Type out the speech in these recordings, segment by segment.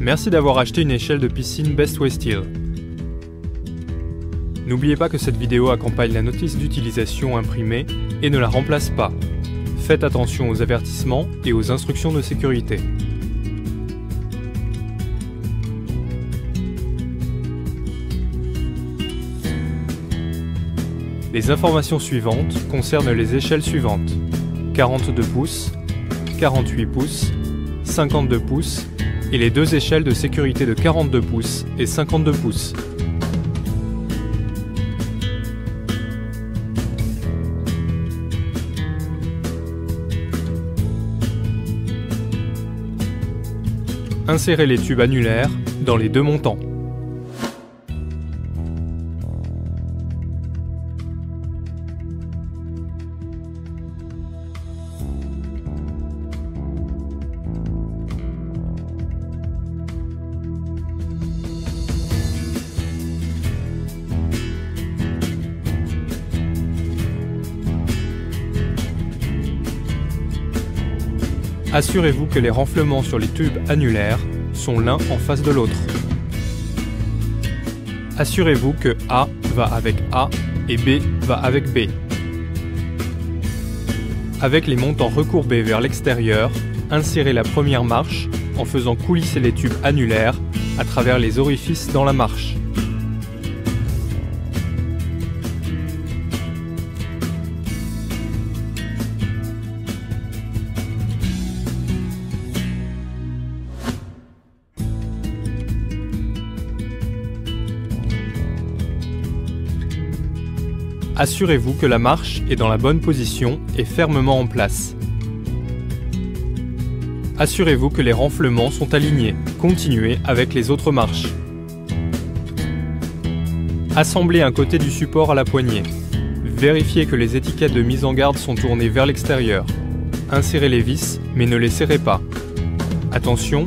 Merci d'avoir acheté une échelle de piscine Bestway Steel. N'oubliez pas que cette vidéo accompagne la notice d'utilisation imprimée et ne la remplace pas. Faites attention aux avertissements et aux instructions de sécurité. Les informations suivantes concernent les échelles suivantes: 42 pouces, 48 pouces, 52 pouces et les deux échelles de sécurité de 42 pouces et 52 pouces. Insérez les tubes annulaires dans les deux montants. Assurez-vous que les renflements sur les tubes annulaires sont l'un en face de l'autre. Assurez-vous que A va avec A et B va avec B. Avec les montants recourbés vers l'extérieur, insérez la première marche en faisant coulisser les tubes annulaires à travers les orifices dans la marche. Assurez-vous que la marche est dans la bonne position et fermement en place. Assurez-vous que les renflements sont alignés. Continuez avec les autres marches. Assemblez un côté du support à la poignée. Vérifiez que les étiquettes de mise en garde sont tournées vers l'extérieur. Insérez les vis, mais ne les serrez pas. Attention,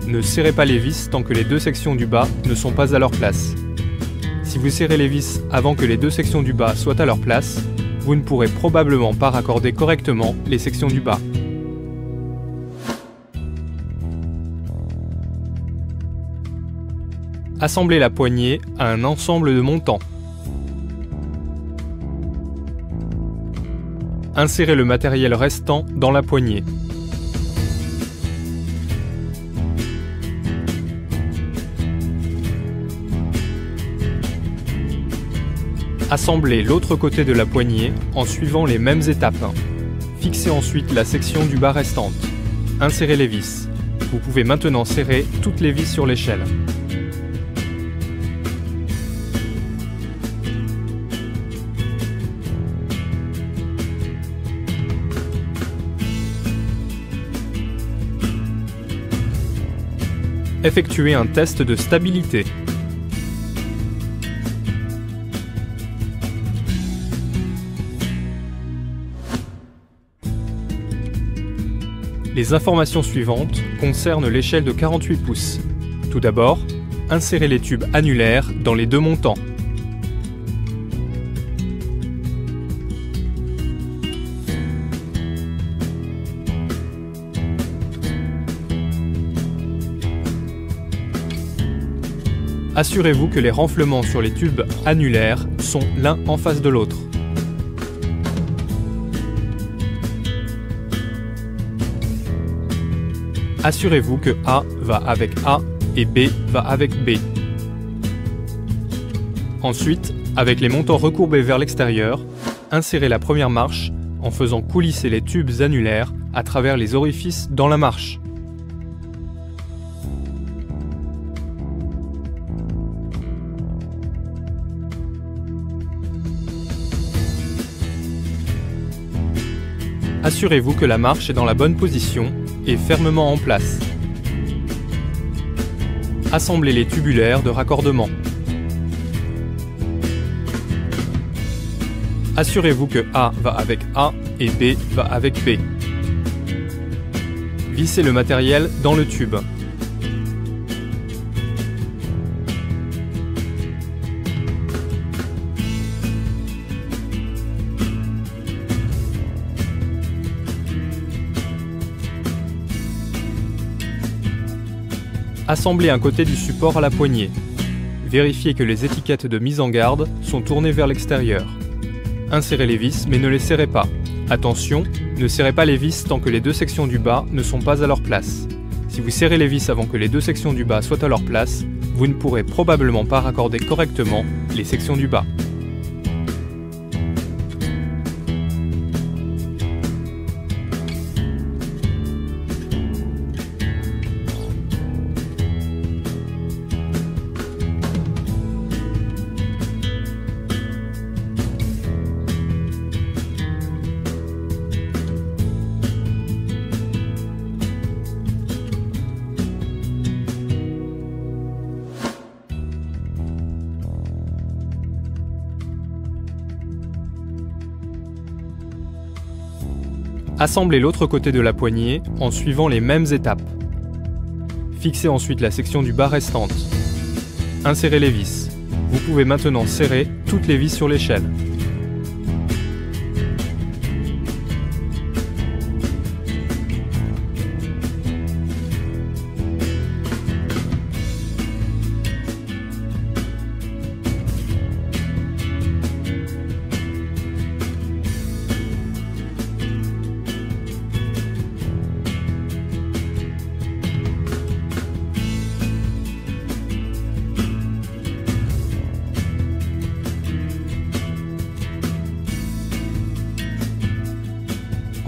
ne serrez pas les vis tant que les deux sections du bas ne sont pas à leur place. Si vous serrez les vis avant que les deux sections du bas soient à leur place, vous ne pourrez probablement pas raccorder correctement les sections du bas. Assemblez la poignée à un ensemble de montants. Insérez le matériel restant dans la poignée. Assemblez l'autre côté de la poignée en suivant les mêmes étapes. Fixez ensuite la section du bas restante. Insérez les vis. Vous pouvez maintenant serrer toutes les vis sur l'échelle. Effectuez un test de stabilité. Les informations suivantes concernent l'échelle de 48 pouces. Tout d'abord, insérez les tubes annulaires dans les deux montants. Assurez-vous que les renflements sur les tubes annulaires sont l'un en face de l'autre. Assurez-vous que A va avec A et B va avec B. Ensuite, avec les montants recourbés vers l'extérieur, insérez la première marche en faisant coulisser les tubes annulaires à travers les orifices dans la marche. Assurez-vous que la marche est dans la bonne position et fermement en place. Assemblez les tubulaires de raccordement. Assurez-vous que A va avec A et B va avec B. Vissez le matériel dans le tube. Assemblez un côté du support à la poignée. Vérifiez que les étiquettes de mise en garde sont tournées vers l'extérieur. Insérez les vis mais ne les serrez pas. Attention, ne serrez pas les vis tant que les deux sections du bas ne sont pas à leur place. Si vous serrez les vis avant que les deux sections du bas soient à leur place, vous ne pourrez probablement pas raccorder correctement les sections du bas. Assemblez l'autre côté de la poignée en suivant les mêmes étapes. Fixez ensuite la section du bas restante. Insérez les vis. Vous pouvez maintenant serrer toutes les vis sur l'échelle.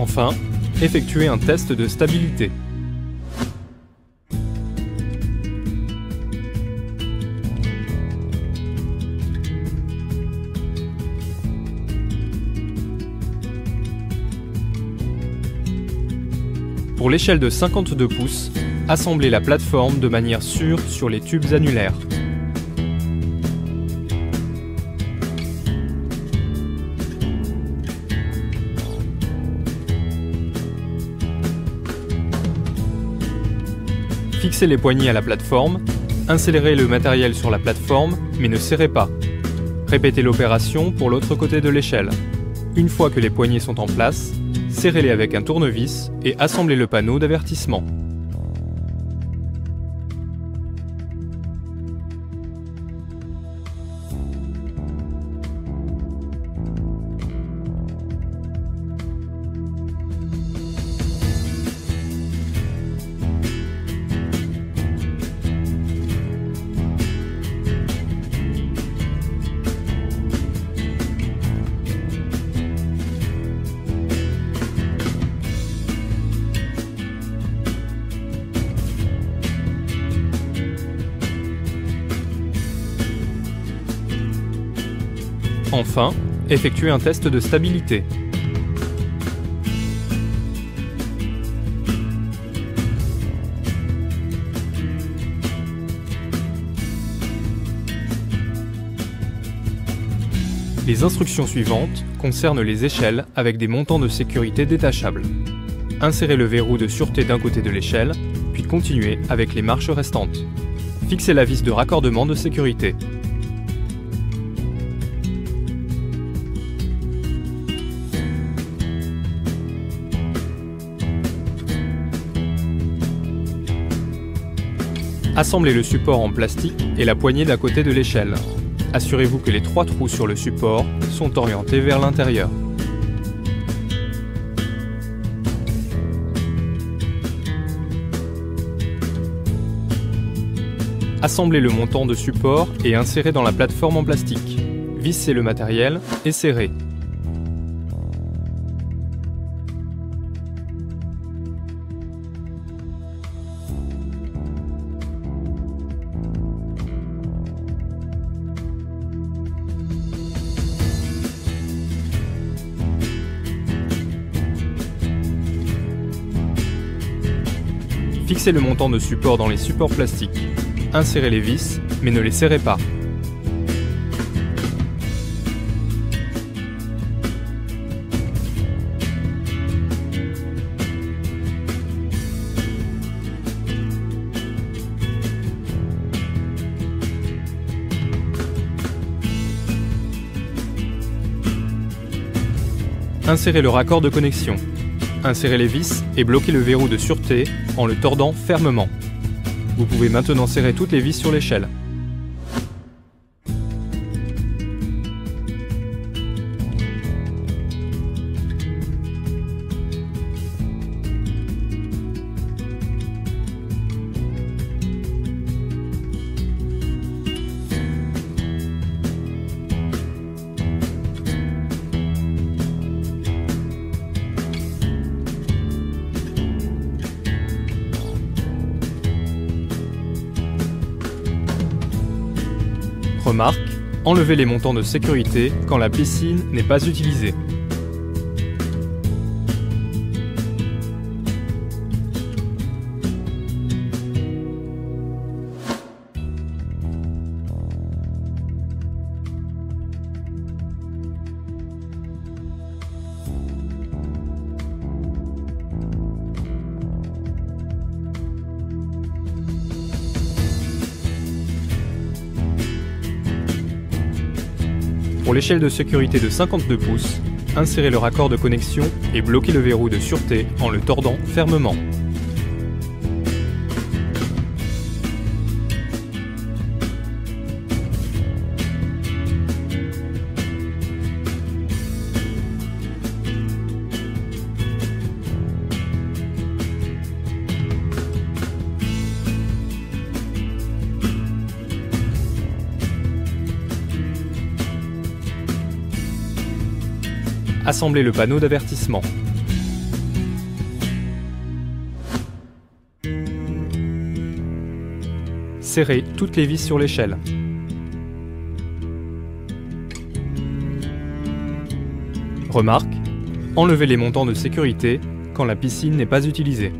Enfin, effectuez un test de stabilité. Pour l'échelle de 52 pouces, assemblez la plateforme de manière sûre sur les tubes annulaires. Fixez les poignées à la plateforme, insérez le matériel sur la plateforme, mais ne serrez pas. Répétez l'opération pour l'autre côté de l'échelle. Une fois que les poignées sont en place, serrez-les avec un tournevis et assemblez le panneau d'avertissement. Enfin, effectuez un test de stabilité. Les instructions suivantes concernent les échelles avec des montants de sécurité détachables. Insérez le verrou de sûreté d'un côté de l'échelle, puis continuez avec les marches restantes. Fixez la vis de raccordement de sécurité. Assemblez le support en plastique et la poignée d'un côté de l'échelle. Assurez-vous que les 3 trous sur le support sont orientés vers l'intérieur. Assemblez le montant de support et insérez dans la plateforme en plastique. Vissez le matériel et serrez. Fixez le montant de support dans les supports plastiques. Insérez les vis, mais ne les serrez pas. Insérez le raccord de connexion. Insérez les vis et bloquez le verrou de sûreté en le tordant fermement. Vous pouvez maintenant serrer toutes les vis sur l'échelle. Remarque, enlevez les montants de sécurité quand la piscine n'est pas utilisée. Pour l'échelle de sécurité de 52 pouces, insérez le raccord de connexion et bloquez le verrou de sûreté en le tordant fermement. Assemblez le panneau d'avertissement. Serrez toutes les vis sur l'échelle. Remarque, enlevez les montants de sécurité quand la piscine n'est pas utilisée.